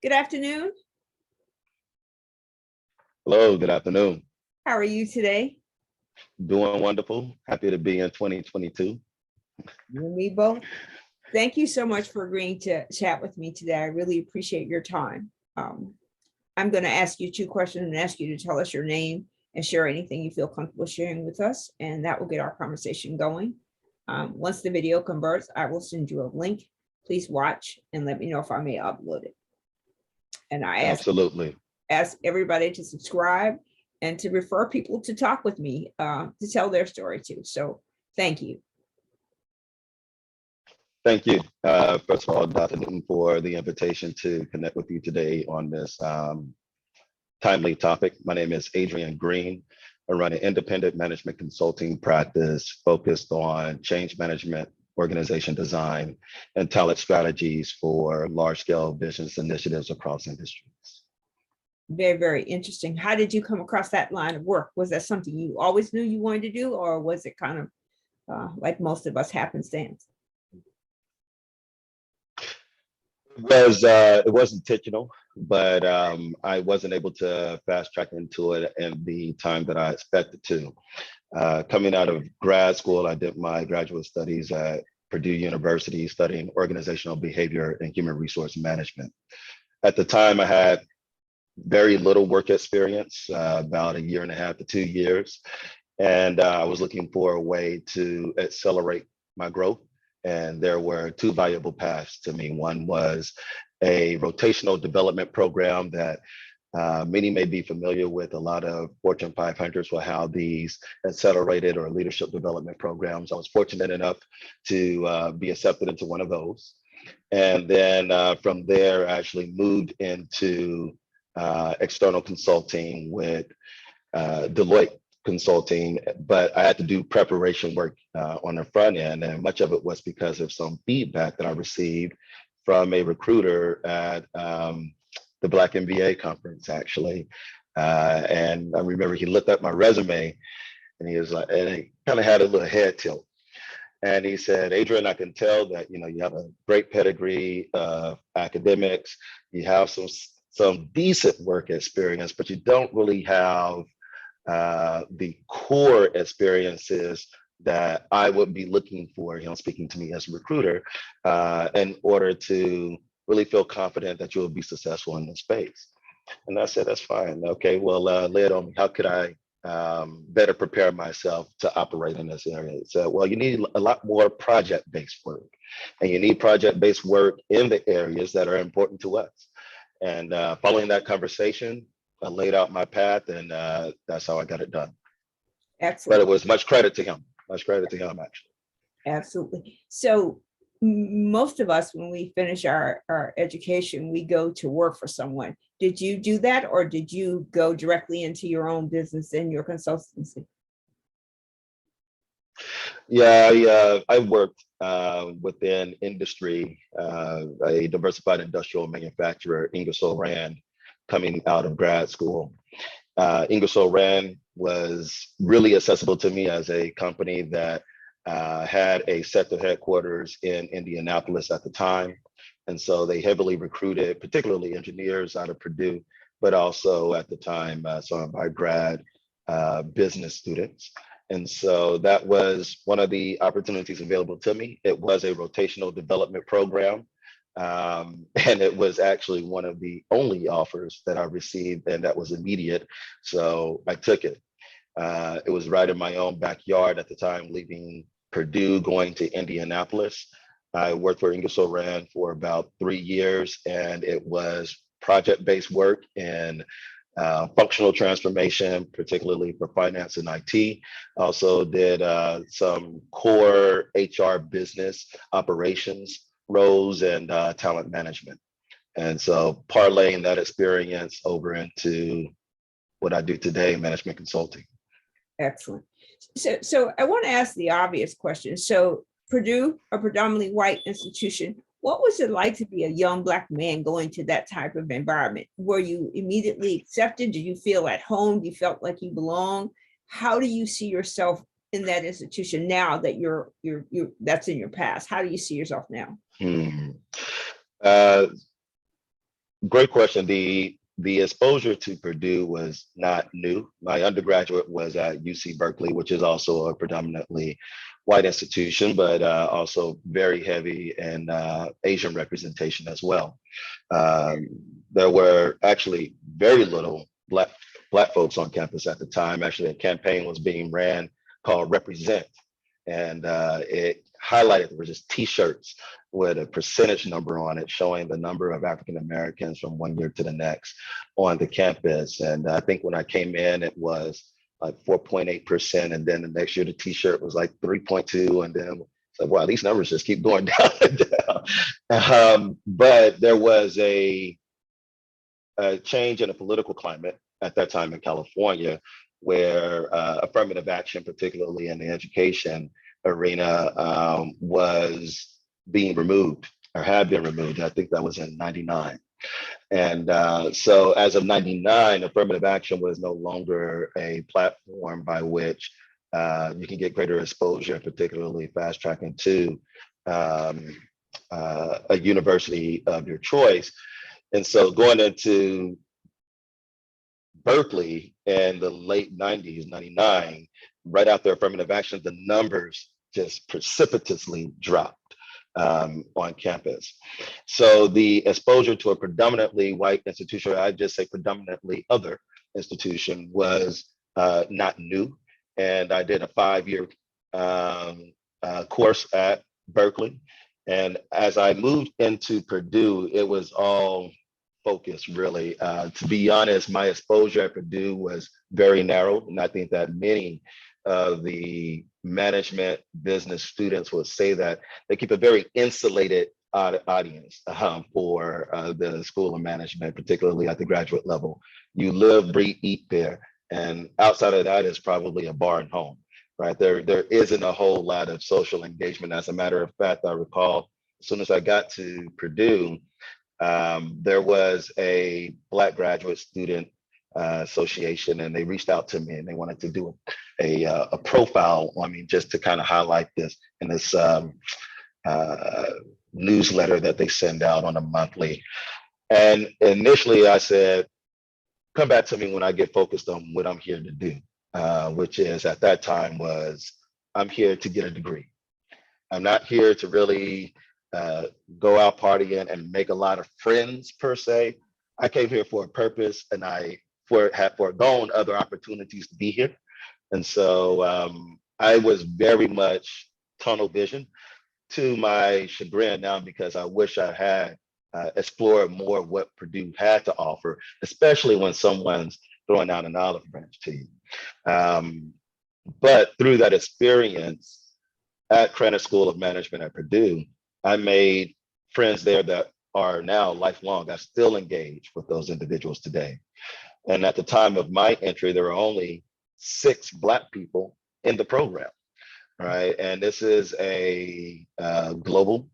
Good afternoon. Hello, good afternoon. How are you today? Doing wonderful. Happy to be in 2022. You and me both. Thank you so much for agreeing to chat with me today. I really appreciate your time. I'm going to ask you two questions and ask you to tell us your name and share anything you feel comfortable sharing with us, and that will get our conversation going. Once the video converts, I will send you a link. Please watch and let me know if I may upload it. And I Absolutely. ask everybody to subscribe and to refer people to talk with me, to tell their story too. So thank you. Thank you. First of all, Dr. Newton, for the invitation to connect with you today on this timely topic. My name is Adrien Green. I run an independent management consulting practice focused on change management, organization design, and talent strategies for large-scale business initiatives across industries. Very, very interesting. How did you come across that line of work? Was that something you always knew you wanted to do, or was it kind of like most of us, happenstance? It was intentional, but I wasn't able to fast track into it in the time that I expected to. Coming out of grad school, I did my graduate studies at Purdue University, studying organizational behavior and human resource management. At the time, I had very little work experience, about a year and a half to 2 years. And I was looking for a way to accelerate my growth. And there were two viable paths to me. One was a rotational development program that many may be familiar with. A lot of Fortune 500s will have these accelerated or leadership development programs. I was fortunate enough to be accepted into one of those. And then from there, I actually moved into external consulting with Deloitte Consulting, but I had to do preparation work on the front end, and much of it was because of some feedback that I received from a recruiter at the Black MBA conference, actually. And I remember he looked at my resume, and he was like, and he kind of had a little head tilt. And he said, Adrien, I can tell that you have a great pedigree of academics. You have some decent work experience, but you don't really have the core experiences that I would be looking for, speaking to me as a recruiter, in order to really feel confident that you'll be successful in this space. And I said, that's fine. Okay, well, lay it on me. How could I better prepare myself to operate in this area? So, well, you need a lot more project-based work, and you need project-based work in the areas that are important to us. And following that conversation, I laid out my path, and that's how I got it done. Excellent. But it was much credit to him. Much credit to him, actually. Absolutely. So most of us, when we finish our education, we go to work for someone. Did you do that, or did you go directly into your own business and your consultancy? Yeah, I worked within industry, a diversified industrial manufacturer, Ingersoll Rand, coming out of grad school. Ingersoll Rand was really accessible to me as a company that had a sector headquarters in Indianapolis at the time. And so they heavily recruited, particularly engineers out of Purdue, but also at the time, some of our grad business students. And so that was one of the opportunities available to me. It was a rotational development program. And it was actually one of the only offers that I received, and that was immediate. So I took it. It was right in my own backyard at the time, leaving Purdue, going to Indianapolis. I worked for Ingersoll Rand for about 3 years, and it was project-based work in functional transformation, particularly for finance and IT. Also did some core HR business operations roles and talent management. And so parlaying that experience over into what I do today, management consulting. Excellent. So I want to ask the obvious question. So Purdue, a predominantly white institution, what was it like to be a young Black man going to that type of environment? Were you immediately accepted? Did you feel at home? You felt like you belong? How do you see yourself in that institution now that you're that's in your past? How do you see yourself now? Hmm. Great question. The exposure to Purdue was not new. My undergraduate was at UC Berkeley, which is also a predominantly white institution, but also very heavy in Asian representation as well. Um, there were actually very little black folks on campus at the time. Actually, a campaign was being ran called Represent, and it highlighted, there were just T-shirts with a percentage number on it showing the number of African Americans from one year to the next on the campus. And I think when I came in, it was like 4.8%, and then the next year the T-shirt was like 3.2, and then it's like, wow, these numbers just keep going down and down. But there was a change in the political climate at that time in California, where affirmative action, particularly in the education arena, was being removed or had been removed. I think that was in '99. And so as of '99, affirmative action was no longer a platform by which you can get greater exposure, particularly fast tracking to a university of your choice. And so going into Berkeley in the late '90s, '99, right after affirmative action, the numbers just precipitously dropped on campus. So the exposure to a predominantly white institution, or I'd just say predominantly other institution, was not new. And I did a 5-year course at Berkeley. And as I moved into Purdue, it was all focus really. To be honest, my exposure at Purdue was very narrow. And I think that many of the management business students would say that they keep a very insulated audience for the School of Management, particularly at the graduate level. You live, breathe, eat there. And outside of that is probably a bar and home, right? There isn't a whole lot of social engagement. As a matter of fact, I recall as soon as I got to Purdue, there was a Black graduate student association, and they reached out to me and they wanted to do a profile on me just to kind of highlight this in this newsletter that they send out on a monthly. And initially I said, come back to me when I get focused on what I'm here to do, which is at that time was, I'm here to get a degree. I'm not here to really go out partying and make a lot of friends per se. I came here for a purpose, and I had foregone other opportunities to be here. And so I was very much tunnel vision, to my chagrin now, because I wish I had explored more of what Purdue had to offer, especially when someone's throwing out an olive branch to you. But through that experience at Krannert School of Management at Purdue, I made friends there that are now lifelong. I still engage with those individuals today. And at the time of my entry, there were only 6 Black people in the program, right? And this is a global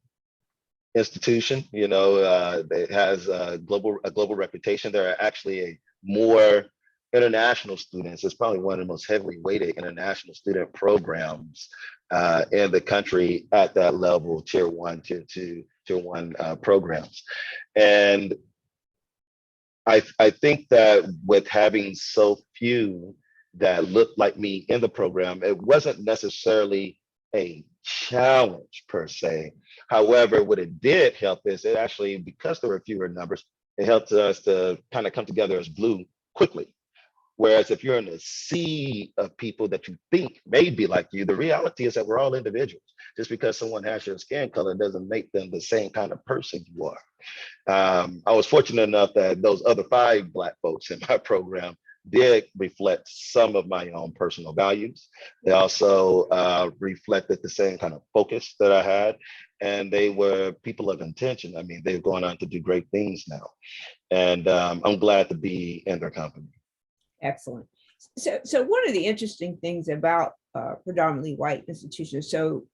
institution, you know, it has a global reputation. There are actually more international students. It's probably one of the most heavily weighted international student programs in the country at that level, tier 1, tier 2, tier 1 programs. And I think that with having so few that looked like me in the program, it wasn't necessarily a challenge per se. However, what it did help is it actually, because there were fewer numbers, it helped us to kind of come together as glue quickly. Whereas if you're in a sea of people that you think may be like you, the reality is that we're all individuals. Just because someone has your skin color doesn't make them the same kind of person you are. I was fortunate enough that those other 5 Black folks in my program did reflect some of my own personal values. They also reflected the same kind of focus that I had, and they were people of intention. I mean, they've gone on to do great things now, and I'm glad to be in their company. Excellent. So one of the interesting things about predominantly white institutions, so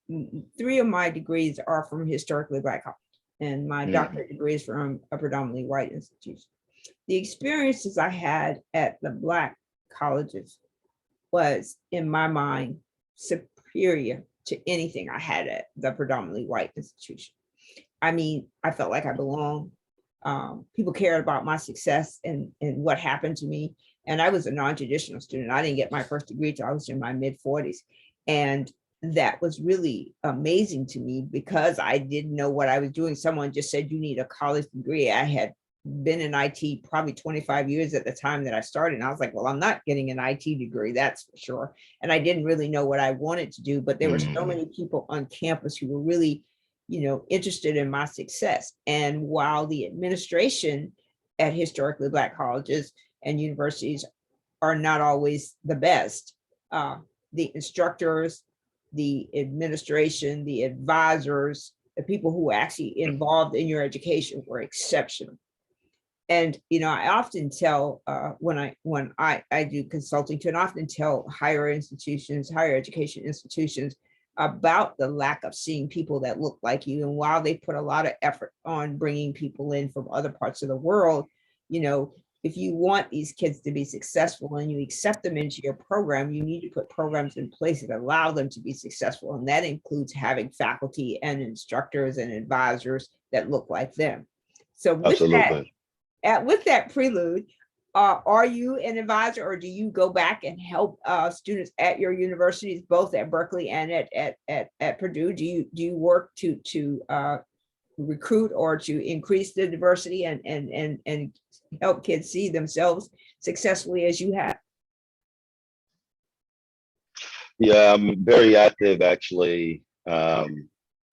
3 of my degrees are from historically Black colleges, and my doctorate degree is from a predominantly white institution. The experiences I had at the Black colleges was, in my mind, superior to anything I had at the predominantly white institution. I mean, I felt like I belonged. People cared about my success and what happened to me. And I was a non-traditional student. I didn't get my first degree till I was in my mid-40s. And that was really amazing to me because I didn't know what I was doing. Someone just said, you need a college degree. I had been in IT probably 25 years at the time that I started. And I was like, well, I'm not getting an IT degree, that's for sure. And I didn't really know what I wanted to do, but there were so many people on campus who were really, interested in my success. And while the administration at historically Black colleges and universities are not always the best, the instructors, the administration, the advisors, the people who were actually involved in your education were exceptional. And I often tell when I do consulting to, and often tell higher education institutions about the lack of seeing people that look like you. And while they put a lot of effort on bringing people in from other parts of the world, if you want these kids to be successful and you accept them into your program, you need to put programs in place that allow them to be successful. And that includes having faculty and instructors and advisors that look like them. So with Absolutely. with that prelude, are you an advisor, or do you go back and help students at your universities, both at Berkeley and at Purdue? Do you work to recruit or to increase the diversity and help kids see themselves successfully as you have? Yeah, I'm very active actually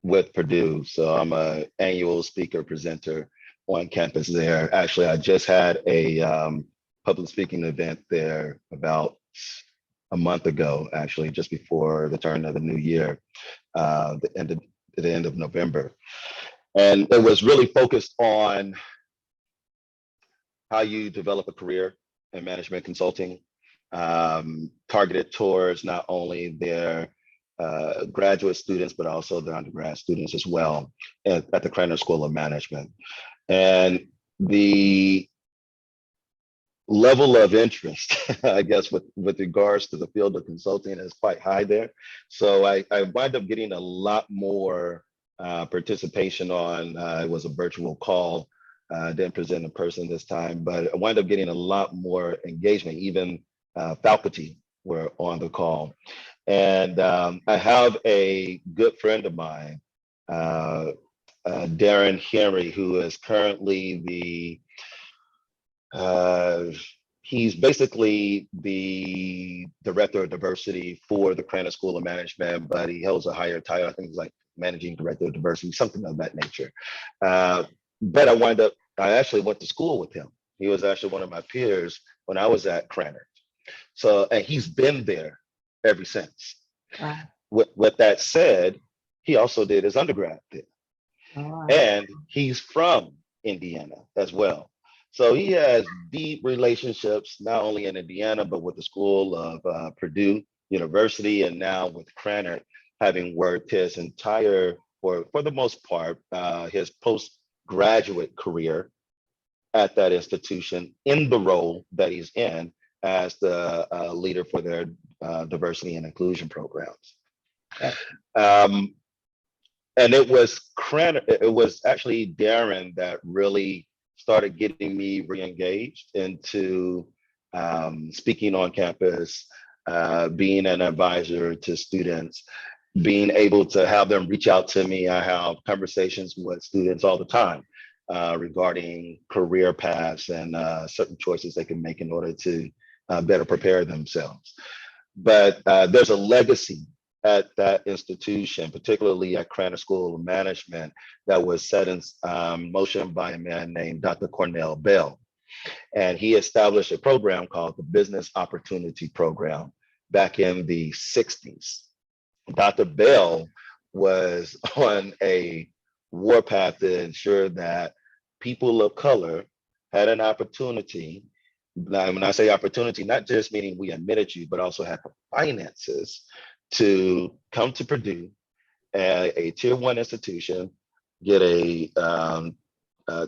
with Purdue. So I'm an annual speaker presenter on campus there. Actually, I just had a public speaking event there about a month ago, actually, just before the turn of the new year, the end of November. And it was really focused on how you develop a career in management consulting, targeted towards not only their graduate students, but also their undergrad students as well at the Craner School of Management. And the level of interest, I guess, with regards to the field of consulting is quite high there. So I wind up getting a lot more participation on, it was a virtual call, didn't present in person this time, but I wind up getting a lot more engagement, even faculty were on the call. And I have a good friend of mine, Darren Henry, who is currently he's basically the director of diversity for the Craner School of Management, but he holds a higher title. I think it's like managing director of diversity, something of that nature. But I actually went to school with him. He was actually one of my peers when I was at Craner. So, and he's been there ever since. Wow. With that said, he also did his undergrad there. Wow. And he's from Indiana as well. So he has deep relationships, not only in Indiana, but with the School of Purdue University, and now with Craner, having worked his entire, for the most part, his postgraduate career at that institution in the role that he's in as the leader for their diversity and inclusion programs. And it was actually Darren that really started getting me re-engaged into speaking on campus, being an advisor to students, being able to have them reach out to me. I have conversations with students all the time regarding career paths and certain choices they can make in order to better prepare themselves. But there's a legacy at that institution, particularly at Craner School of Management, that was set in motion by a man named Dr. Cornell Bell. And he established a program called the Business Opportunity Program back in the 60s. Dr. Bell was on a warpath to ensure that people of color had an opportunity. Now, when I say opportunity, not just meaning we admitted you, but also had the finances to come to Purdue, a tier 1 institution, get a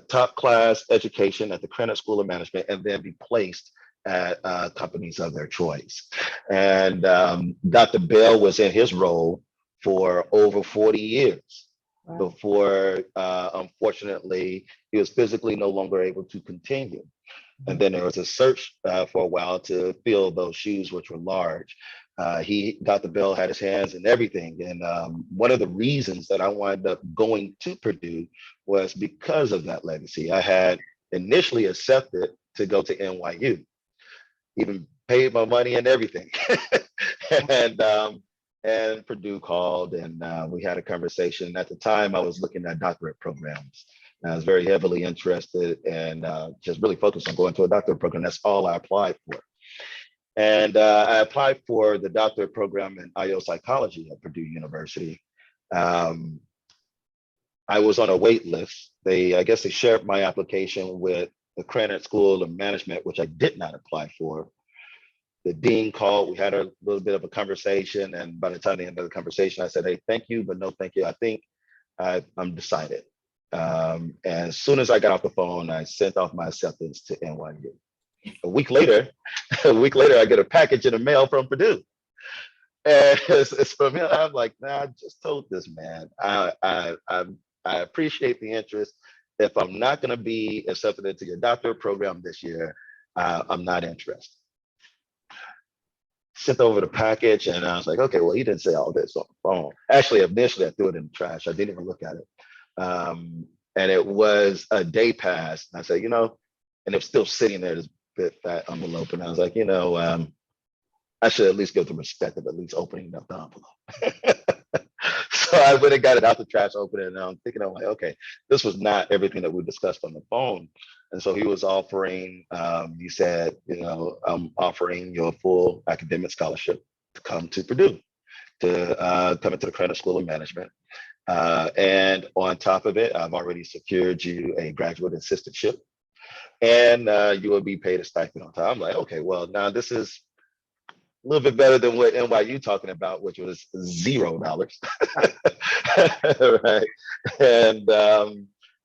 top class education at the Craner School of Management, and then be placed at companies of their choice. And Dr. Bell was in his role for over 40 years Wow. before, unfortunately, he was physically no longer able to continue. And then there was a search for a while to fill those shoes, which were large. Dr. Bell had his hands in everything. And one of the reasons that I wound up going to Purdue was because of that legacy. I had initially accepted to go to NYU, even paid my money and everything. and and Purdue called, and we had a conversation. At the time, I was looking at doctorate programs. And I was very heavily interested and just really focused on going to a doctorate program. That's all I applied for. And I applied for the doctorate program in IO psychology at Purdue University. Um, I was on a wait list. I guess they shared my application with the Cranard School of Management, which I did not apply for. The dean called, we had a little bit of a conversation, and by the time the end of the conversation, I said, hey, thank you, but no thank you. I think I'm decided. And as soon as I got off the phone, I sent off my acceptance to NYU. A week later, I get a package in the mail from Purdue. And it's from him. I'm like, nah, I just told this man. I appreciate the interest. If I'm not going to be accepted into your doctorate program this year, I'm not interested. Sent over the package, and I was like, okay, well, he didn't say all this on the phone. Actually, initially, I threw it in the trash. I didn't even look at it. And it was a day past. And I said, and it was still sitting there, this bit fat envelope. And I was like, I should at least give the respect of at least opening up the envelope. So I went and got it out the trash, opened it, and I'm thinking, I'm like, okay, this was not everything that we discussed on the phone. And so he was offering, he said, I'm offering you a full academic scholarship to come to Purdue, to come into the Cranard School of Management. And on top of it, I've already secured you a graduate assistantship, and you will be paid a stipend on top. I'm like, okay, well, now this is a little bit better than what NYU talking about, which was $0. Right. And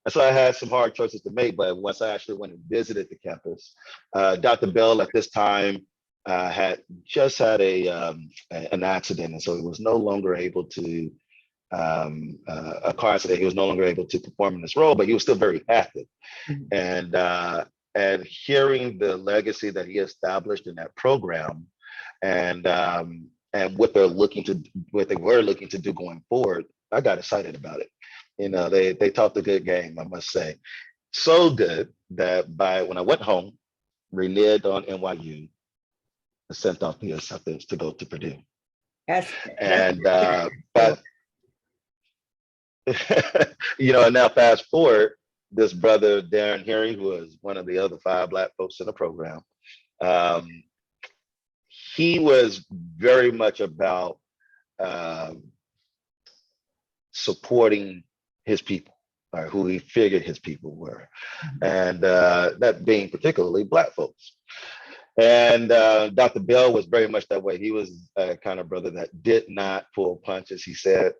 so I had some hard choices to make, but once I actually went and visited the campus, Dr. Bell at this time had just had an accident, and so he was no longer able to, a car accident. He was no longer able to perform in this role, but he was still very active. Mm-hmm. And hearing the legacy that he established in that program, and what they were looking to do going forward, I got excited about it. They talked a good game, I must say. So good that when I went home, reneged on NYU, I sent off the acceptance to go to Purdue. And but and now fast forward, this brother Darren Harry, who was one of the other 5 Black folks in the program, he was very much about supporting his people, or who he figured his people were, and that being particularly Black folks. And Dr. Bell was very much that way. He was a kind of brother that did not pull punches. He said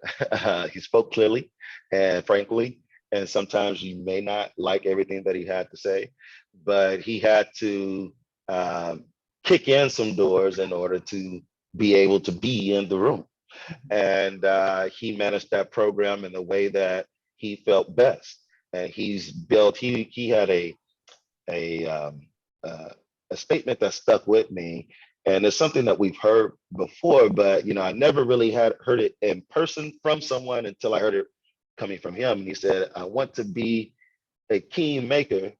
he spoke clearly and frankly, and sometimes you may not like everything that he had to say, but he had to kick in some doors in order to be able to be in the room. And he managed that program in the way that he felt best. And he had a statement that stuck with me. And it's something that we've heard before, but I never really had heard it in person from someone until I heard it coming from him. And he said, I want to be a king maker,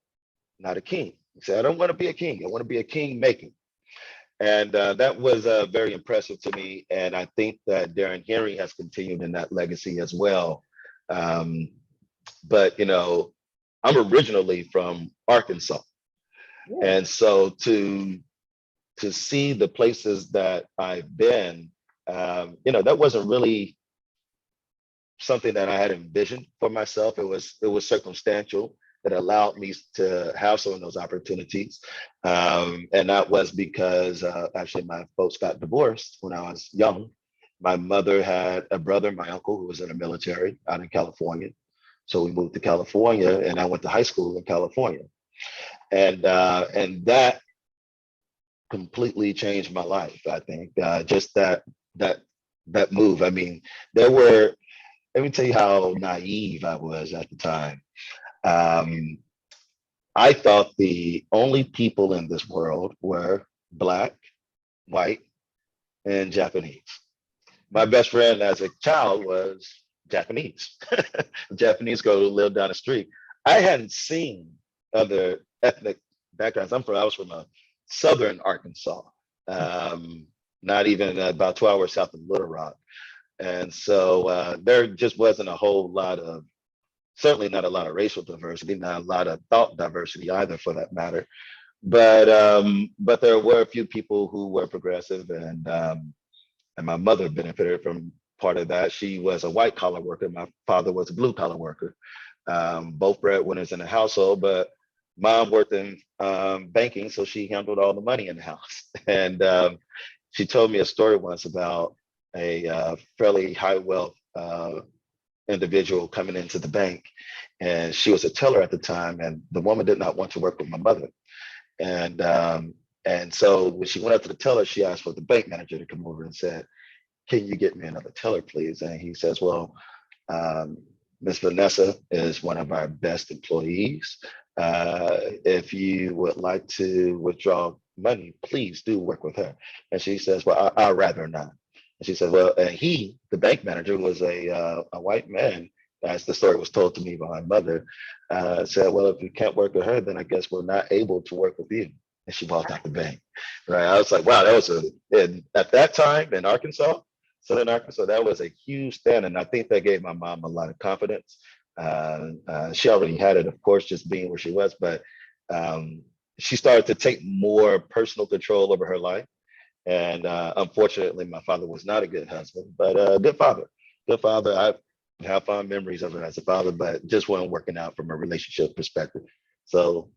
not a king. He said, I don't want to be a king. I want to be a king maker. And that was very impressive to me. And I think that Darren Henry has continued in that legacy as well. But, I'm originally from Arkansas. Yeah. And so to see the places that I've been, that wasn't really something that I had envisioned for myself. It was circumstantial that allowed me to have some of those opportunities. And that was because actually my folks got divorced when I was young. My mother had a brother, my uncle, who was in the military out in California. So we moved to California, and I went to high school in California. And that completely changed my life, I think. Just that move. I mean, there were let me tell you how naive I was at the time. Um, I thought the only people in this world were Black, white, and Japanese. My best friend as a child was Japanese. Japanese girl who lived down the street. I hadn't seen other ethnic backgrounds. I was from a southern Arkansas, um, not even about 2 hours south of Little Rock. And so there just wasn't a whole lot of, certainly not a lot of racial diversity, not a lot of thought diversity either for that matter. But there were a few people who were progressive, and my mother benefited from part of that. She was a white collar worker. My father was a blue collar worker. Both breadwinners in the household, but mom worked in banking, so she handled all the money in the house. And she told me a story once about a fairly high wealth individual coming into the bank, and she was a teller at the time, and the woman did not want to work with my mother. And so when she went up to the teller, she asked for the bank manager to come over and said, "Can you get me another teller, please?" And he says, "Well, um, Miss Vanessa is one of our best employees. If you would like to withdraw money, please do work with her." And she says, "Well, I'd rather not." And she said, "Well," and he, the bank manager, was a white man, as the story was told to me by my mother, said, "Well, if you can't work with her, then I guess we're not able to work with you." And she walked out the bank. Right? I was like, "Wow, that was and at that time in Arkansas, Southern Arkansas, that was a huge stand." And I think that gave my mom a lot of confidence. She already had it, of course, just being where she was, but um, she started to take more personal control over her life. And unfortunately, my father was not a good husband, but a good father. Good father. I have fond memories of him as a father, but just wasn't working out from a relationship perspective. So,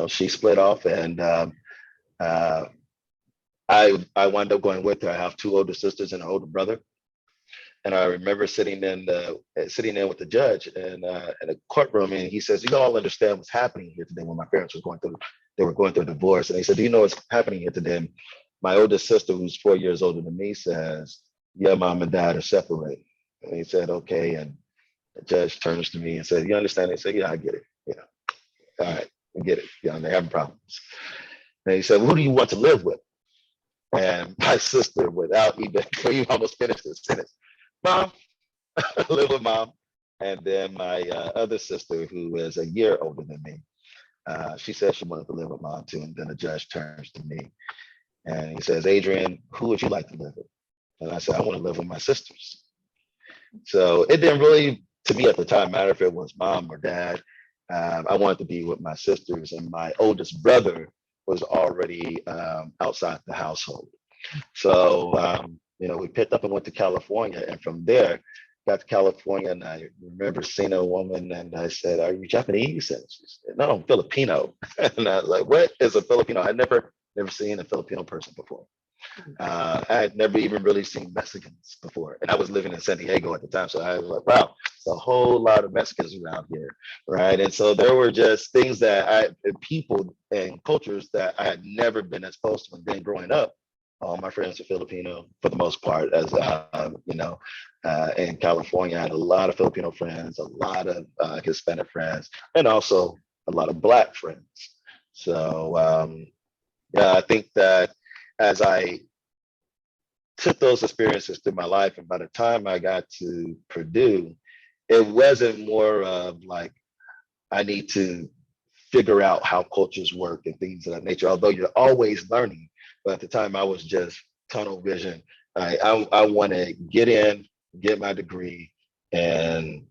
she split off, and uh, I wound up going with her. I have two older sisters and an older brother. And I remember sitting in with the judge and in a courtroom, and he says, "You don't all understand what's happening here today." When my parents were going through, they were going through a divorce, and he said, "Do you know what's happening here today?" And my oldest sister, who's 4 years older than me, says, "Yeah, mom and dad are separated." And he said, "Okay." And the judge turns to me and said, "You understand?" I said, "Yeah, I get it. All right, I get it. Yeah, they're having problems." And he said, "Well, who do you want to live with?" And my sister, without even, he almost finished the sentence, "Mom." Live with mom. And then my other sister, who is a year older than me, she said she wanted to live with mom too. And then the judge turns to me and he says, "Adrien, who would you like to live with?" And I said, "I want to live with my sisters." So it didn't really, to me at the time, matter if it was mom or dad. I wanted to be with my sisters, and my oldest brother was already outside the household. So, we picked up and went to California. And from there, got to California. And I remember seeing a woman and I said, "Are you Japanese?" And she said, "No, I'm Filipino." And I was like, "What is a Filipino?" I'd never seen a Filipino person before. I had never even really seen Mexicans before. And I was living in San Diego at the time. So I was like, wow, it's a whole lot of Mexicans around here. Right. And so there were just things people and cultures that I had never been exposed to. And then growing up, all my friends are Filipino for the most part. As in California, I had a lot of Filipino friends, a lot of Hispanic friends, and also a lot of Black friends. So yeah, I think that as I took those experiences through my life, and by the time I got to Purdue, it wasn't more of like I need to figure out how cultures work and things of that nature. Although you're always learning, but at the time I was just tunnel vision. I want to get in, get my degree, and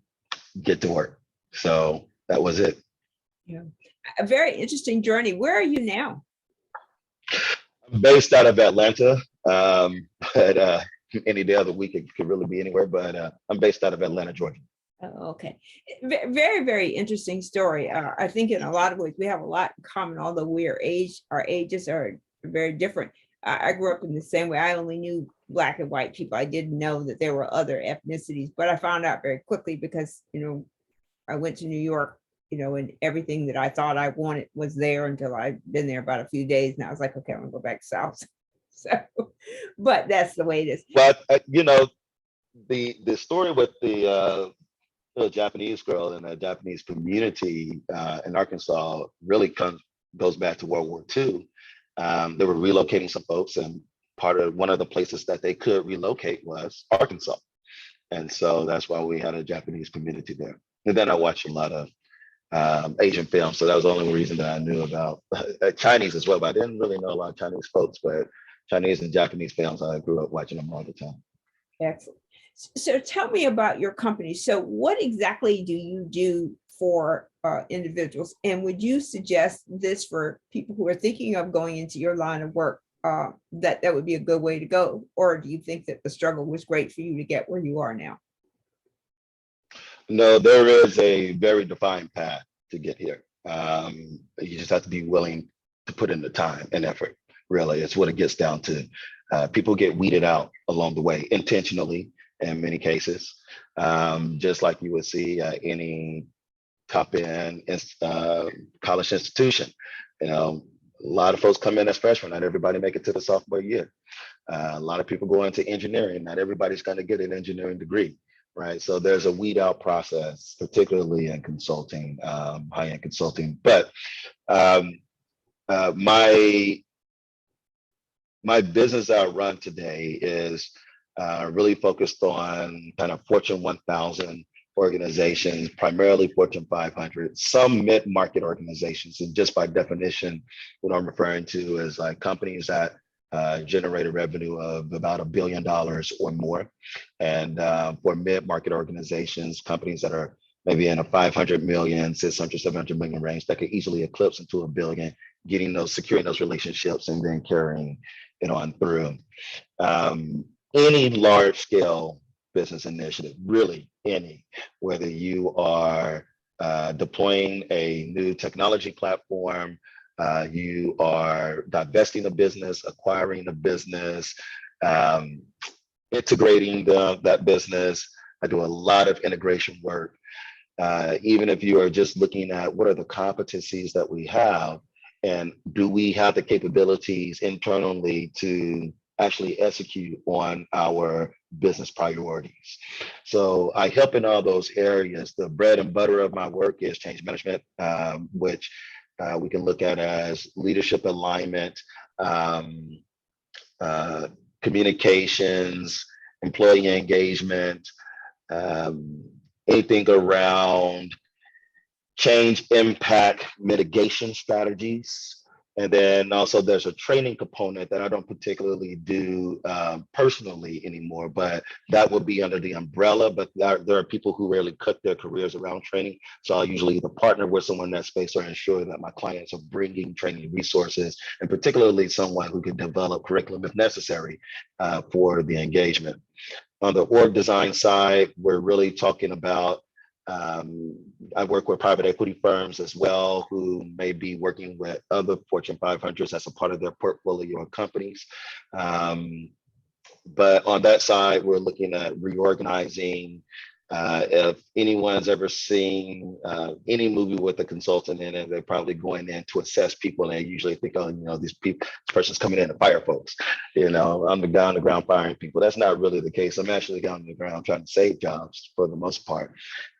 get to work. So that was it. Yeah. A very interesting journey. Where are you now? I'm based out of Atlanta, but any day of the week it could really be anywhere. But I'm based out of Atlanta, Georgia. Oh, okay. Very, very interesting story. I think in a lot of ways we have a lot in common, although our ages are very different. I grew up in the same way. I only knew Black and white people. I didn't know that there were other ethnicities, but I found out very quickly because, I went to New York, and everything that I thought I wanted was there until I'd been there about a few days. And I was like, okay, I'm gonna go back south. So, but that's the way it is. But the story with the Japanese girl and the Japanese community in Arkansas really goes back to World War II. They were relocating some folks, and one of the places that they could relocate was Arkansas, and so that's why we had a Japanese community there. And then I watched a lot of Asian films, so that was the only reason that I knew about Chinese as well. But I didn't really know a lot of Chinese folks, but Chinese and Japanese films, I grew up watching them all the time. Excellent. So tell me about your company. So what exactly do you do for individuals? And would you suggest this for people who are thinking of going into your line of work, that would be a good way to go? Or do you think that the struggle was great for you to get where you are now? No, there is a very defined path to get here. You just have to be willing to put in the time and effort. Really, it's what it gets down to. People get weeded out along the way intentionally in many cases, just like you would see any top end college institution. You know, a lot of folks come in as freshmen. Not everybody make it to the sophomore year. A lot of people go into engineering. Not everybody's going to get an engineering degree, right? So there's a weed out process, particularly in consulting, high-end consulting. But my business that I run today is really focused on kind of Fortune 1000 organizations, primarily Fortune 500, some mid-market organizations. And just by definition, what I'm referring to is like companies that generate a revenue of about $1 billion or more. And for mid-market organizations, companies that are maybe in a 500 million, 600, 700 million range that could easily eclipse into $1 billion, securing those relationships and then carrying it on through. Any large scale business initiative, really any, whether you are deploying a new technology platform, you are divesting a business, acquiring a business, integrating that business. I do a lot of integration work. Even if you are just looking at what are the competencies that we have, and do we have the capabilities internally to actually execute on our business priorities. So I help in all those areas. The bread and butter of my work is change management, which we can look at as leadership alignment, communications, employee engagement, anything around change impact mitigation strategies. And then also there's a training component that I don't particularly do personally anymore, but that would be under the umbrella. But there are people who really cut their careers around training. So I'll usually either partner with someone in that space or ensure that my clients are bringing training resources, and particularly someone who can develop curriculum if necessary for the engagement. On the org design side, we're really talking about I work with private equity firms as well who may be working with other Fortune 500s as a part of their portfolio of companies. But on that side, we're looking at reorganizing. If anyone's ever seen any movie with a consultant in it, they're probably going in to assess people, and they usually think, oh, this person's coming in to fire folks. I'm down the ground firing people. That's not really the case. I'm actually down on the ground trying to save jobs for the most part,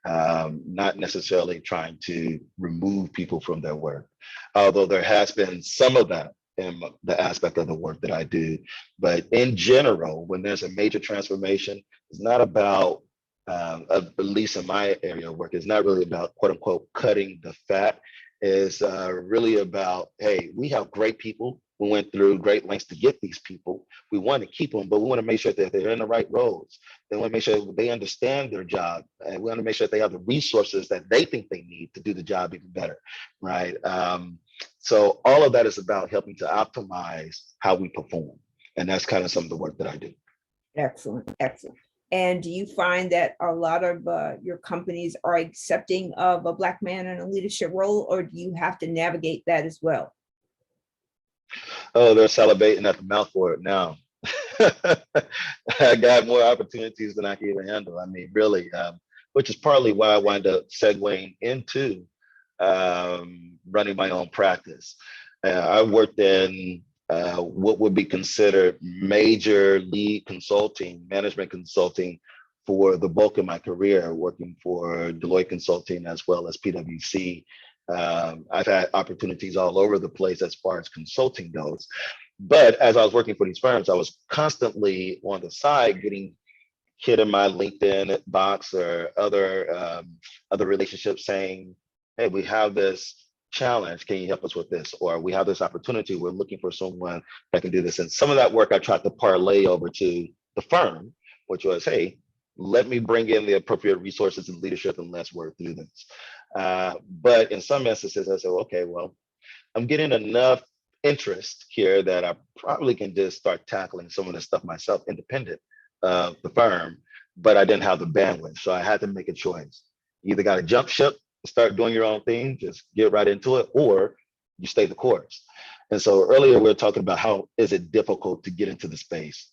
not necessarily trying to remove people from their work. Although there has been some of that in the aspect of the work that I do. But in general, when there's a major transformation, it's not about at least in my area of work, it's not really about quote unquote cutting the fat. It's really about, hey, we have great people. We went through great lengths to get these people. We want to keep them, but we want to make sure that they're in the right roles. They want to make sure they understand their job, and we want to make sure that they have the resources that they think they need to do the job even better, right? So all of that is about helping to optimize how we perform, and that's kind of some of the work that I do. Excellent, excellent. And do you find that a lot of your companies are accepting of a Black man in a leadership role, or do you have to navigate that as well? Oh, they're salivating at the mouth for it now. I got more opportunities than I can even handle. I mean, really, which is partly why I wind up segueing into running my own practice. I worked in what would be considered major lead consulting, management consulting for the bulk of my career, working for Deloitte Consulting as well as PwC. I've had opportunities all over the place as far as consulting goes. But as I was working for these firms, I was constantly on the side getting hit in my LinkedIn box or other relationships saying, "Hey, we have this challenge. Can you help us with this?" Or "We have this opportunity. We're looking for someone that can do this." And some of that work I tried to parlay over to the firm, which was, "Hey, let me bring in the appropriate resources and leadership and let's work through this." But in some instances, I said, "Okay, well, I'm getting enough interest here that I probably can just start tackling some of this stuff myself, independent of the firm," but I didn't have the bandwidth. So I had to make a choice. You either got to jump ship, start doing your own thing, just get right into it, or you stay the course. And so earlier we were talking about how is it difficult to get into the space.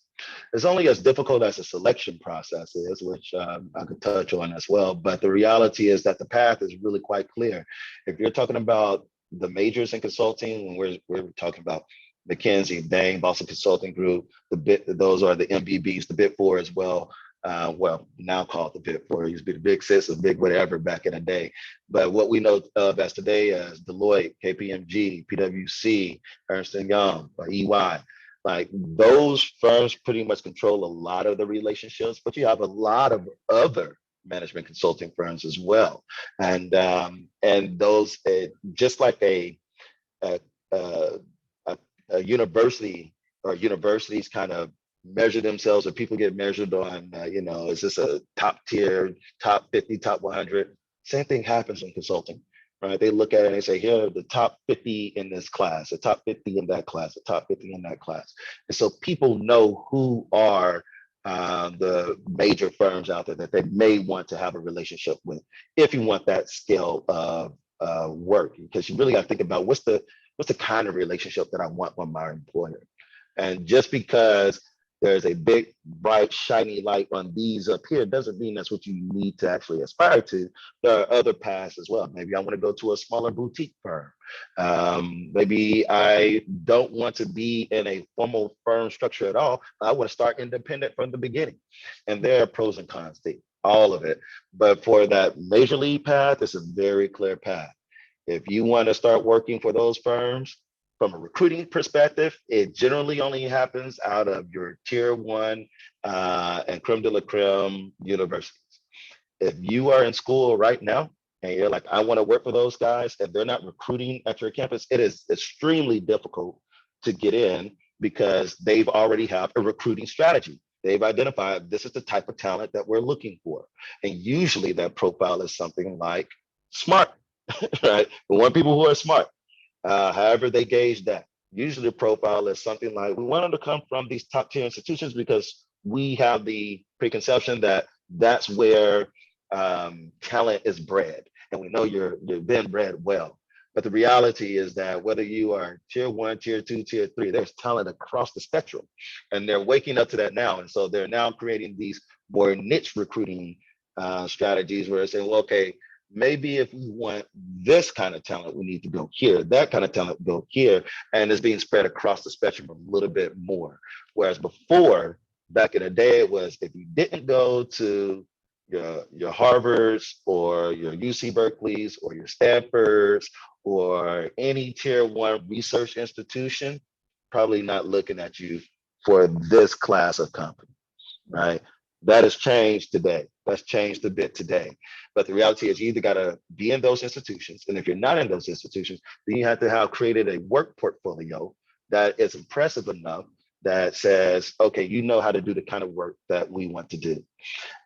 It's only as difficult as the selection process is, which I could touch on as well. But the reality is that the path is really quite clear. If you're talking about the majors in consulting, when we're talking about McKinsey, Bain, Boston Consulting Group, those are the MBBs, the Big Four as well. Well, now called the Big Four. It used to be the Big Six or Big whatever back in the day. But what we know of as today as Deloitte, KPMG, PwC, Ernst & Young, or EY, like those firms pretty much control a lot of the relationships, but you have a lot of other management consulting firms as well, and those just like a, a, a university or universities kind of measure themselves, or people get measured on, is this a top tier, top 50, top 100? Same thing happens in consulting, right? They look at it and they say, here are the top 50 in this class, the top 50 in that class, the top 50 in that class. And so people know who are the major firms out there that they may want to have a relationship with if you want that scale of work, because you really got to think about what's the kind of relationship that I want with my employer. And just because there's a big, bright, shiny light on these up here doesn't mean that's what you need to actually aspire to. There are other paths as well. Maybe I want to go to a smaller boutique firm. Maybe I don't want to be in a formal firm structure at all. I want to start independent from the beginning. And there are pros and cons to all of it. But for that major league path, it's a very clear path. If you want to start working for those firms, from a recruiting perspective, it generally only happens out of your tier one and creme de la creme universities. If you are in school right now and you're like, I want to work for those guys, if they're not recruiting at your campus, it is extremely difficult to get in because they've already have a recruiting strategy. They've identified this is the type of talent that we're looking for. And usually that profile is something like smart, right? We want people who are smart. However they gauge that. Usually the profile is something like, we want them to come from these top tier institutions because we have the preconception that that's where talent is bred. And we know you've been bred well. But the reality is that whether you are tier one, tier two, tier three, there's talent across the spectrum. And they're waking up to that now. And so they're now creating these more niche recruiting strategies where they're saying, well, okay, maybe if we want this kind of talent, we need to go here, that kind of talent go here, and it's being spread across the spectrum a little bit more. Whereas before, back in the day, it was if you didn't go to your Harvards or your UC Berkeley's or your Stanfords or any tier one research institution, probably not looking at you for this class of company, right? That has changed today. That's changed a bit today. But the reality is you either got to be in those institutions. And if you're not in those institutions, then you have to have created a work portfolio that is impressive enough that says, okay, you know how to do the kind of work that we want to do.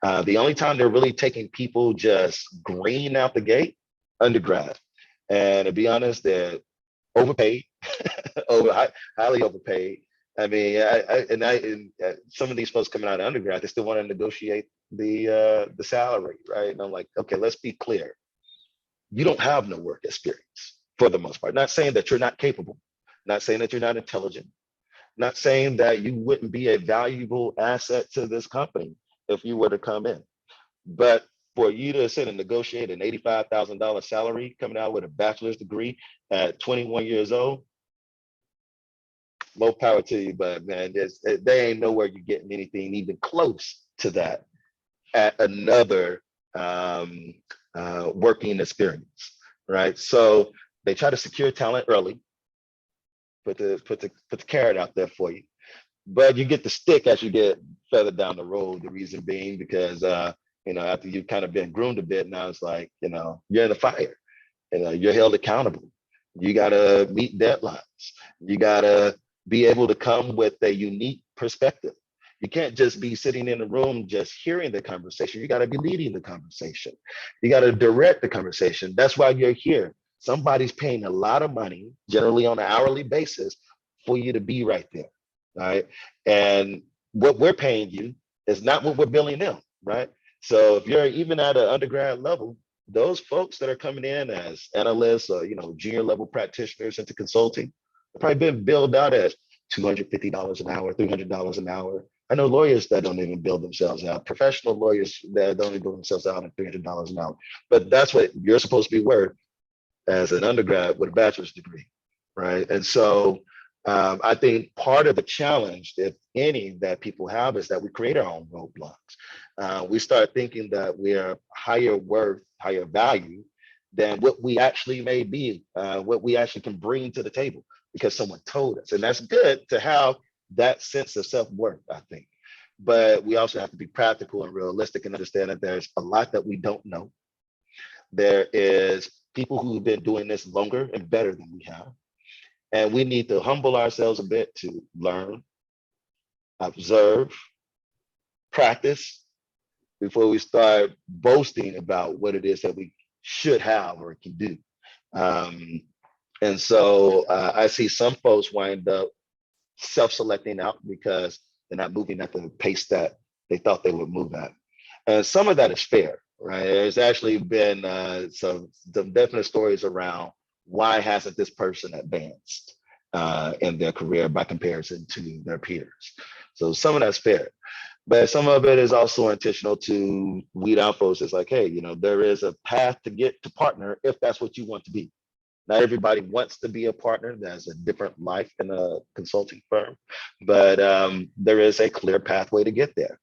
The only time they're really taking people just green out the gate, undergrad. And to be honest, they're overpaid, highly overpaid. I mean, some of these folks coming out of undergrad, they still want to negotiate the salary, right? And I'm like, okay, let's be clear. You don't have no work experience for the most part. Not saying that you're not capable, not saying that you're not intelligent, not saying that you wouldn't be a valuable asset to this company if you were to come in. But for you to sit and negotiate an $85,000 salary coming out with a bachelor's degree at 21 years old, more power to you, but man, they ain't nowhere you're getting anything even close to that at another working experience, right? So they try to secure talent early, put the carrot out there for you, but you get the stick as you get further down the road. The reason being because after you've kind of been groomed a bit, now it's like you're in the fire. You're held accountable. You gotta meet deadlines. You gotta be able to come with a unique perspective. You can't just be sitting in the room just hearing the conversation. You got to be leading the conversation. You got to direct the conversation. That's why you're here. Somebody's paying a lot of money, generally on an hourly basis, for you to be right there, right? And what we're paying you is not what we're billing them, right? So if you're even at an undergrad level, those folks that are coming in as analysts or junior level practitioners into consulting have probably been billed out as $250 an hour, $300 an hour. I know lawyers that don't even bill themselves out, professional lawyers that don't even bill themselves out at $300 an hour. But that's what you're supposed to be worth as an undergrad with a bachelor's degree, right? And so I think part of the challenge, if any, that people have is that we create our own roadblocks. We start thinking that we are higher worth, higher value than what we actually may be, what we actually can bring to the table because someone told us. And that's good to have that sense of self-worth, I think. But we also have to be practical and realistic and understand that there's a lot that we don't know. There is people who've been doing this longer and better than we have. And we need to humble ourselves a bit to learn, observe, practice before we start boasting about what it is that we should have or can do. And so I see some folks wind up self-selecting out because they're not moving at the pace that they thought they would move at. And some of that is fair, right? There's actually been some definite stories around why hasn't this person advanced in their career by comparison to their peers. So some of that's fair. But some of it is also intentional to weed out folks. It's like, hey, there is a path to get to partner if that's what you want to be. Not everybody wants to be a partner. There's a different life in a consulting firm, but there is a clear pathway to get there.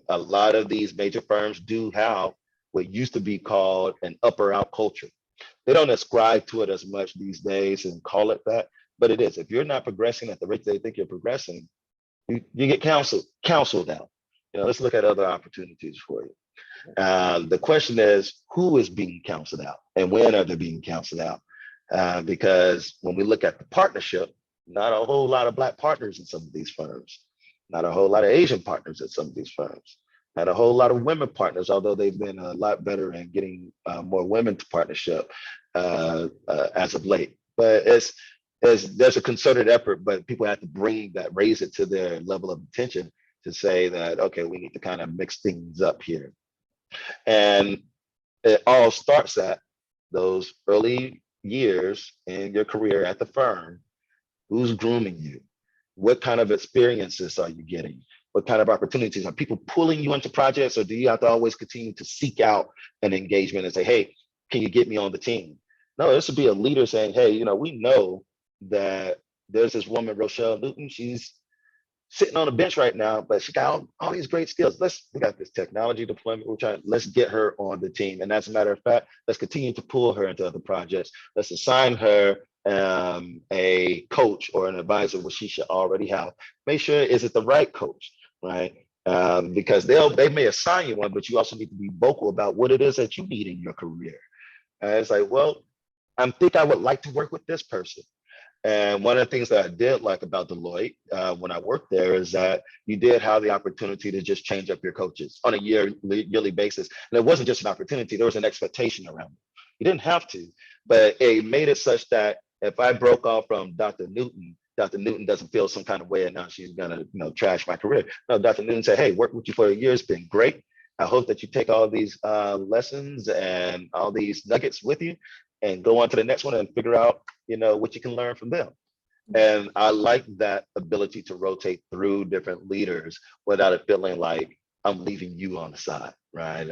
A lot of these major firms do have what used to be called an up or out culture. They don't ascribe to it as much these days and call it that, but it is. If you're not progressing at the rate they think you're progressing, you get counseled out. Let's look at other opportunities for you. The question is, who is being counseled out and when are they being counseled out? Because when we look at the partnership, not a whole lot of Black partners in some of these firms, not a whole lot of Asian partners at some of these firms, not a whole lot of women partners, although they've been a lot better in getting more women to partnership as of late. But there's a concerted effort, but people have to raise it to their level of attention to say that, okay, we need to kind of mix things up here. And it all starts at those early years in your career at the firm. Who's grooming you? What kind of experiences are you getting? What kind of opportunities? Are people pulling you into projects, or do you have to always continue to seek out an engagement and say, hey, can you get me on the team? No, this would be a leader saying, hey, we know that there's this woman, Rochelle Newton. She's sitting on the bench right now, but she got all these great skills. We got this technology deployment. Let's get her on the team. And as a matter of fact, let's continue to pull her into other projects. Let's assign her a coach or an advisor, which she should already have. Make sure, is it the right coach, right? Because they may assign you one, but you also need to be vocal about what it is that you need in your career. And it's like, well, I think I would like to work with this person. And one of the things that I did like about Deloitte when I worked there is that you did have the opportunity to just change up your coaches on a yearly basis. And it wasn't just an opportunity, there was an expectation around it. You didn't have to, but it made it such that if I broke off from Dr. Newton doesn't feel some kind of way and now she's gonna trash my career. No, Dr. Newton said, hey, work with you for a year, it's been great. I hope that you take all these lessons and all these nuggets with you and go on to the next one and figure out what you can learn from them. And I like that ability to rotate through different leaders without it feeling like I'm leaving you on the side, right?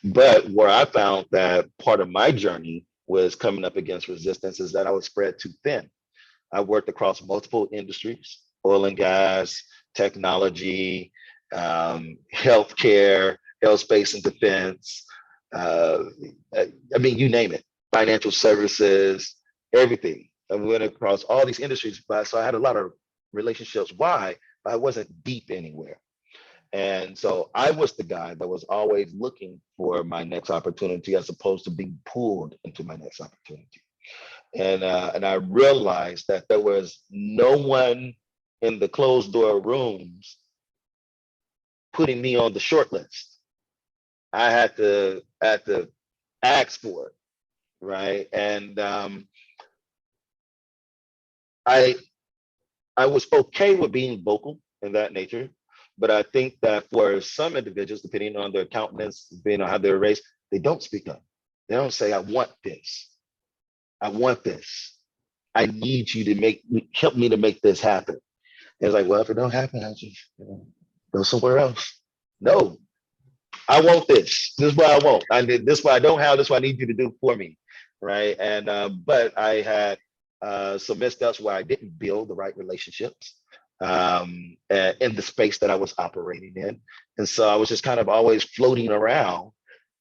But where I found that part of my journey was coming up against resistance is that I was spread too thin. I worked across multiple industries, oil and gas, technology, healthcare, aerospace and defense. Uh, I mean, you name it, financial services, everything. I went across all these industries, but so I had a lot of relationships. Why? I wasn't deep anywhere. And so I was the guy that was always looking for my next opportunity as opposed to being pulled into my next opportunity. And I realized that there was no one in the closed door rooms putting me on the short list. I had to ask for it, right? And I I was okay with being vocal in that nature, but I think that for some individuals, depending on their countenance, depending on how they're raised, they don't speak up. They don't say, "I want this. I want this. I need you to help me to make this happen." And it's like, well, if it don't happen, I just go somewhere else. No, I want this. This is what I want. This is what I don't have. This is what I need you to do for me, right? And but I had some missteps where I didn't build the right relationships in the space that I was operating in, and so I was just kind of always floating around.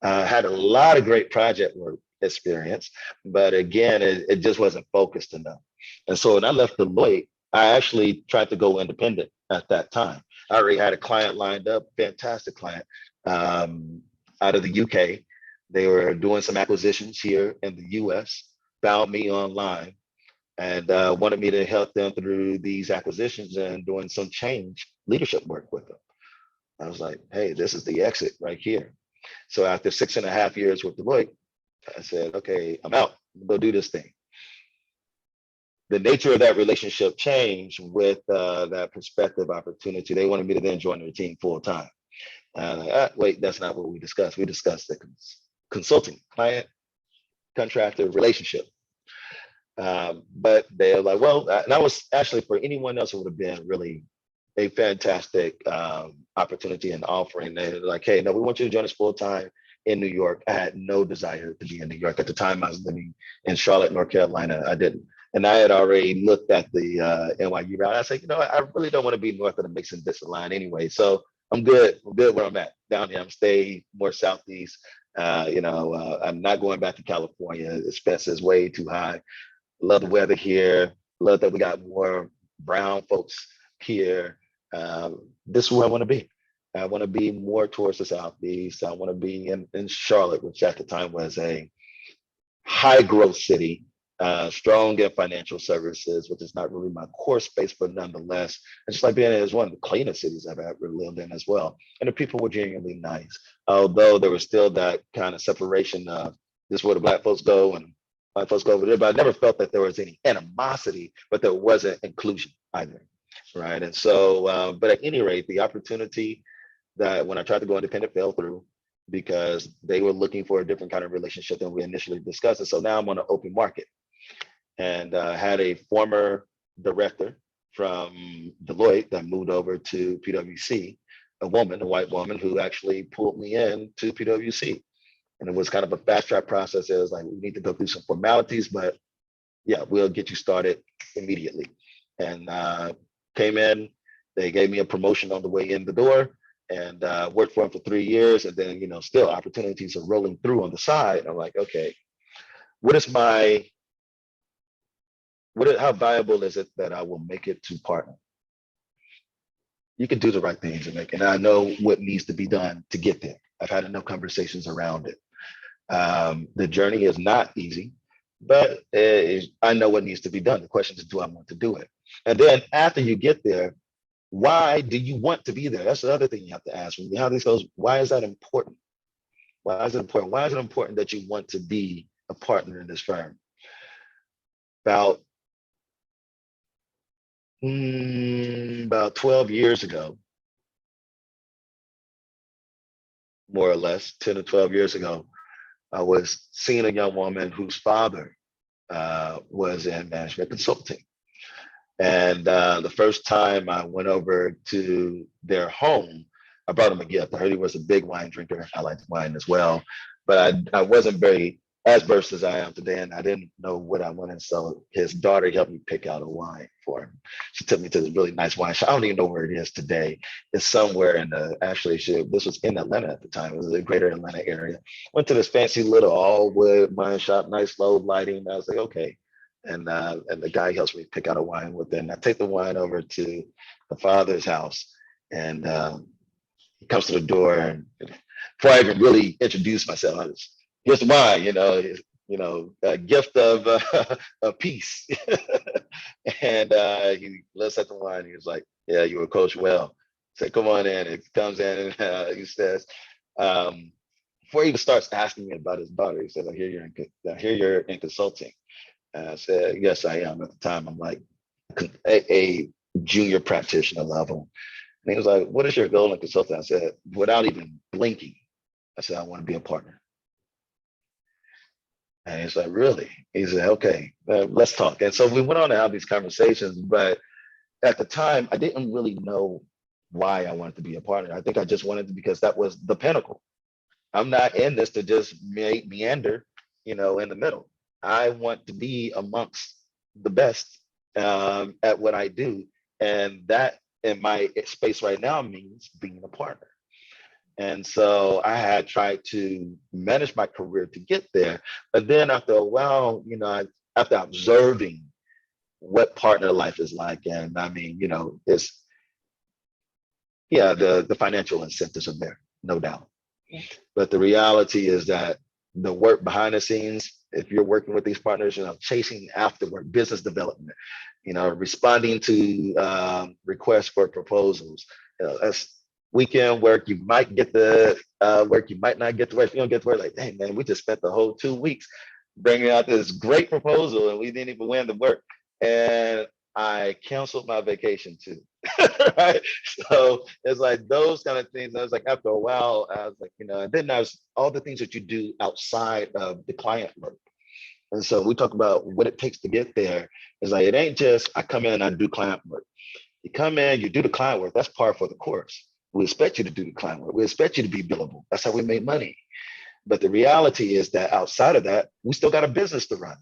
Had a lot of great project work experience, but again, it just wasn't focused enough. And so when I left Deloitte, I actually tried to go independent at that time. I already had a client lined up, fantastic client um, out of the UK. They were doing some acquisitions here in the US, found me online and wanted me to help them through these acquisitions and doing some change leadership work with them. I was like, hey, this is the exit right here. So after 6.5 years with Deloitte, I said, okay, I'm out. Go do this thing. The nature of that relationship changed with that prospective opportunity. They wanted me to then join their team full time. Wait, that's not what we discussed. We discussed the consulting, client, contractor relationship. But they're like, well, and that was actually for anyone else, it would have been really a fantastic opportunity and offering. They're like, hey, no, we want you to join us full time in New York. I had no desire to be in New York at the time. I was living in Charlotte, North Carolina. I didn't. And I had already looked at the NYU route. I said, I really don't want to be north of the Mason-Dixon line anyway. So I'm good. I'm good where I'm at. Down here, I'm staying more southeast. I'm not going back to California. The expense is way too high. Love the weather here. Love that we got more brown folks here. This is where I want to be. I want to be more towards the southeast. I want to be in Charlotte, which at the time was a high growth city, strong in financial services, which is not really my core space, but nonetheless, it's just like being in one of the cleanest cities I've ever lived in as well. And the people were genuinely nice, although there was still that kind of separation of this is where the black folks go and white folks go over there. But I never felt that there was any animosity, but there wasn't inclusion either, right? And so, but at any rate, the opportunity that when I tried to go independent fell through because they were looking for a different kind of relationship than we initially discussed. And so now I'm on an open market and had a former director from Deloitte that moved over to PwC, a white woman who actually pulled me in to PwC. And it was kind of a fast track process. It was like, we need to go through some formalities, but yeah, we'll get you started immediately. And came in, they gave me a promotion on the way in the door and worked for them for 3 years. And then, still opportunities are rolling through on the side. I'm like, okay, how valuable is it that I will make it to partner? You can do the right things and make it. And I know what needs to be done to get there. I've had enough conversations around it. The journey is not easy, but I know what needs to be done. The question is, do I want to do it? And then after you get there, why do you want to be there? That's the other thing you have to ask. How this goes, why is that important? Why is it important? Why is it important that you want to be a partner in this firm? About 12 years ago, more or less, 10 or 12 years ago, I was seeing a young woman whose father was in management consulting. And the first time I went over to their home, I brought him a gift. I heard he was a big wine drinker. I liked wine as well, but I wasn't very as versed as I am today, and I didn't know what I wanted. So his daughter helped me pick out a wine for him. She took me to this really nice wine shop. I don't even know where it is today. It's somewhere in the, actually, this was in Atlanta at the time. It was the greater Atlanta area. Went to this fancy little all wood wine shop, nice low lighting. I was like, okay. And the guy helps me pick out a wine with it. And I take the wine over to the father's house, and he comes to the door, and before I even really introduce myself, I was, here's the wine, a gift of peace. And he looks at the wine. He was like, "Yeah, you were coached well." I said, "Come on in." It comes in, and he says, before he even starts asking me about his daughter, he says, I hear you're in consulting." And I said, "Yes, I am." At the time, I'm like a junior practitioner level. And he was like, "What is your goal in consulting?" I said, without even blinking, I said, "I want to be a partner." And he's like, "Really?" He said, "Okay, let's talk." And so we went on to have these conversations. But at the time, I didn't really know why I wanted to be a partner. I think I just wanted to, because that was the pinnacle. I'm not in this to just meander, in the middle. I want to be amongst the best at what I do. And that in my space right now means being a partner. And so I had tried to manage my career to get there. But then after a while, after observing what partner life is like, and I mean, it's, yeah, the financial incentives are there, no doubt. Yeah. But the reality is that the work behind the scenes, if you're working with these partners, chasing after work, business development, responding to requests for proposals, that's weekend work. You might get the work, you might not get the work. If you don't get the work, like, "Dang, man, we just spent the whole 2 weeks bringing out this great proposal and we didn't even win the work." And I canceled my vacation too. Right. So it's like those kind of things. I was like, after a while, I was like, and then there's all the things that you do outside of the client work. And so we talk about what it takes to get there. It's like, it ain't just I come in and I do client work. You come in, you do the client work. That's par for the course. We expect you to do the client work. We expect you to be billable. That's how we make money. But the reality is that outside of that, we still got a business to run.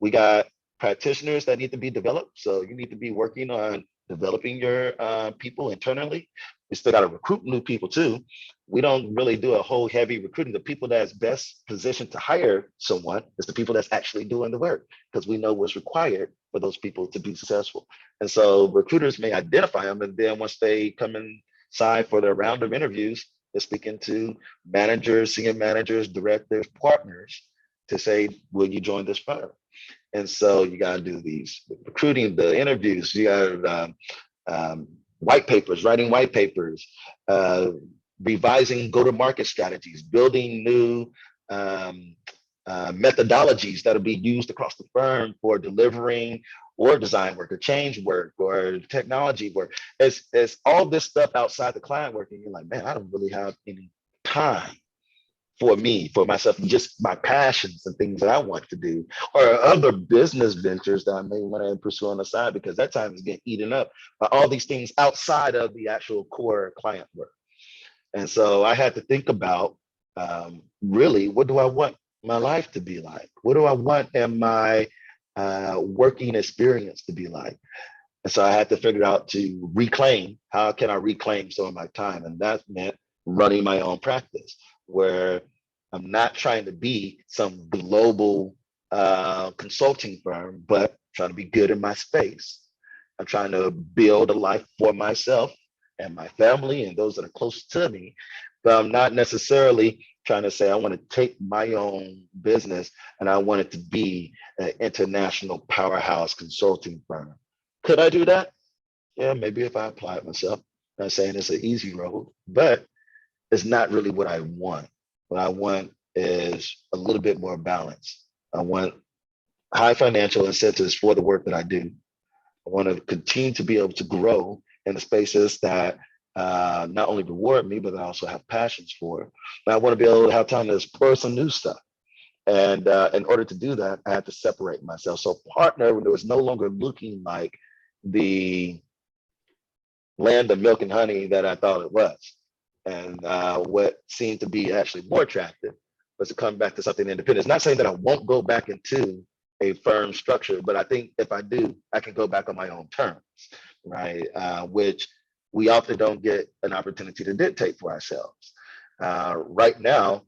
We got practitioners that need to be developed. So you need to be working on developing your people internally. We still got to recruit new people too. We don't really do a whole heavy recruiting. The people that's best positioned to hire someone is the people that's actually doing the work, because we know what's required for those people to be successful. And so recruiters may identify them, and then once they come inside for their round of interviews, they're speaking to managers, senior managers, directors, partners to say, "Will you join this firm?" And so you got to do these recruiting, the interviews, you got white papers, writing white papers, revising go-to-market strategies, building new methodologies that'll be used across the firm for delivering or design work or change work or technology work. It's all this stuff outside the client work. And you're like, man, I don't really have any time for me, for myself, just my passions and things that I want to do, or other business ventures that I may want to pursue on the side, because that time is getting eaten up by all these things outside of the actual core client work. And so I had to think about, really, what do I want my life to be like? What do I want in my working experience to be like? And so I had to figure out to reclaim, how can I reclaim some of my time? And that meant running my own practice, where I'm not trying to be some global consulting firm, but trying to be good in my space. I'm trying to build a life for myself and my family and those that are close to me. But I'm not necessarily trying to say I want to take my own business and I want it to be an international powerhouse consulting firm. Could I do that? Yeah, maybe if I apply it myself. I'm not saying it's an easy road, but it's not really what I want. What I want is a little bit more balance. I want high financial incentives for the work that I do. I want to continue to be able to grow in the spaces that not only reward me, but I also have passions for. And I want to be able to have time to explore some new stuff. And in order to do that, I had to separate myself. So partner, when it was no longer looking like the land of milk and honey that I thought it was, and what seemed to be actually more attractive was to come back to something independent. It's not saying that I won't go back into a firm structure, but I think if I do, I can go back on my own terms, right? Which we often don't get an opportunity to dictate for ourselves. Right now,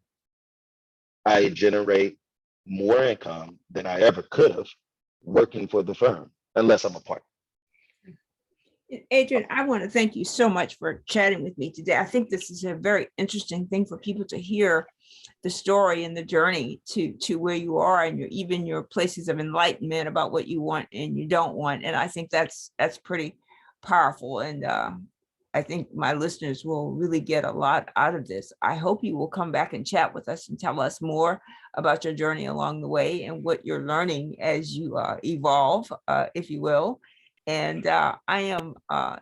I generate more income than I ever could have working for the firm, unless I'm a partner. Adrien, I want to thank you so much for chatting with me today. I think this is a very interesting thing for people to hear the story and the journey to where you are, and even your places of enlightenment about what you want and you don't want. And I think that's pretty powerful. And I think my listeners will really get a lot out of this. I hope you will come back and chat with us and tell us more about your journey along the way and what you're learning as you evolve, if you will. And I am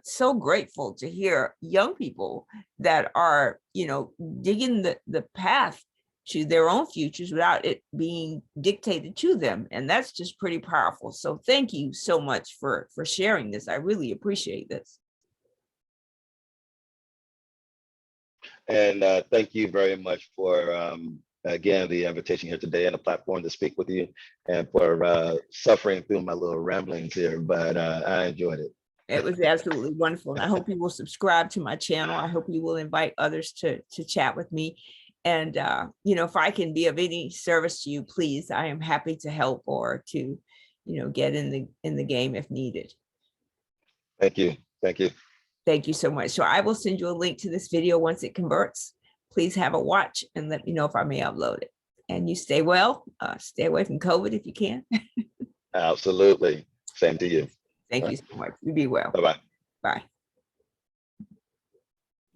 so grateful to hear young people that are, digging the path to their own futures without it being dictated to them. And that's just pretty powerful. So thank you so much for sharing this. I really appreciate this. And thank you very much for, again, the invitation here today and the platform to speak with you, and for suffering through my little ramblings here, but I enjoyed it. It was absolutely wonderful. And I hope you will subscribe to my channel. I hope you will invite others to chat with me. And, if I can be of any service to you, please, I am happy to help or to, get in the game if needed. Thank you. Thank you. Thank you so much. So I will send you a link to this video once it converts. Please have a watch and let me know if I may upload it. And you stay well, stay away from COVID if you can. Absolutely. Same to you. Thank you so much. You be well. Bye-bye. Bye.